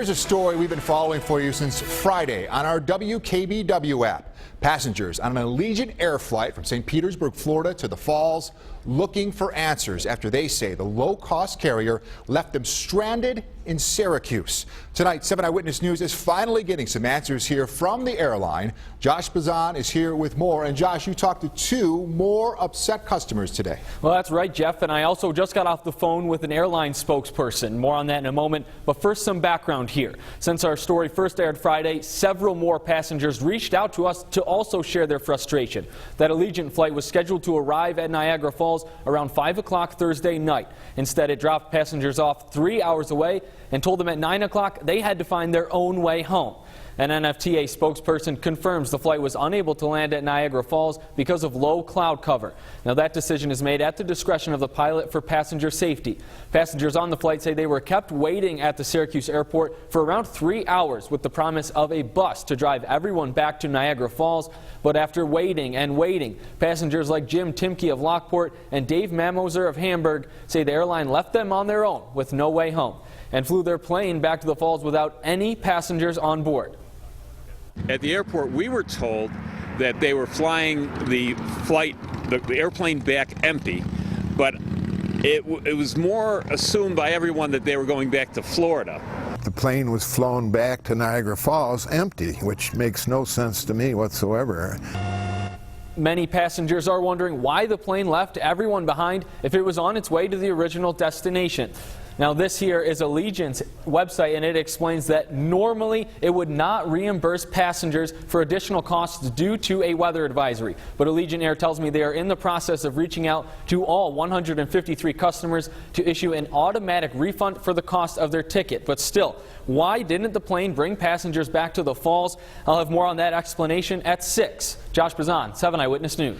Here's a story we've been following for you since Friday on our WKBW app. Passengers on an Allegiant Air flight from St. Petersburg, Florida to the Falls looking for answers after they say the low-cost carrier left them stranded in Syracuse. Tonight, 7 Eyewitness News is finally getting some answers here from the airline. Josh Bazan is here with more. And Josh, you talked to 2 more upset customers today. Well, that's right, Jeff. And I also just got off the phone with an airline spokesperson. More on that in a moment. But first, some background here. Since our story first aired Friday, several more passengers reached out to us to also share their frustration. That Allegiant flight was scheduled to arrive at Niagara Falls around 5 o'clock Thursday night. Instead, it dropped passengers off 3 hours away and told them at 9 o'clock they had to find their own way home. An NFTA spokesperson confirms the flight was unable to land at Niagara Falls because of low cloud cover. Now, that decision is made at the discretion of the pilot for passenger safety. Passengers on the flight say they were kept waiting at the Syracuse airport for around 3 hours with the promise of a bus to drive everyone back to Niagara Falls. But after waiting and waiting, passengers like Jim Timke of Lockport and Dave Mamoser of Hamburg say the airline left them on their own with no way home and flew their plane back to the Falls without any passengers on board. At the airport, we were told that they were flying the airplane back empty, but it was more assumed by everyone that they were going back to Florida. The plane was flown back to Niagara Falls empty, which makes no sense to me whatsoever. Many passengers are wondering why the plane left everyone behind if it was on its way to the original destination. Now, this here is Allegiant's website, and it explains that normally it would not reimburse passengers for additional costs due to a weather advisory. But Allegiant Air tells me they are in the process of reaching out to all 153 customers to issue an automatic refund for the cost of their ticket. But still, why didn't the plane bring passengers back to the Falls? I'll have more on that explanation at 6. Josh Bazan, 7 Eyewitness News.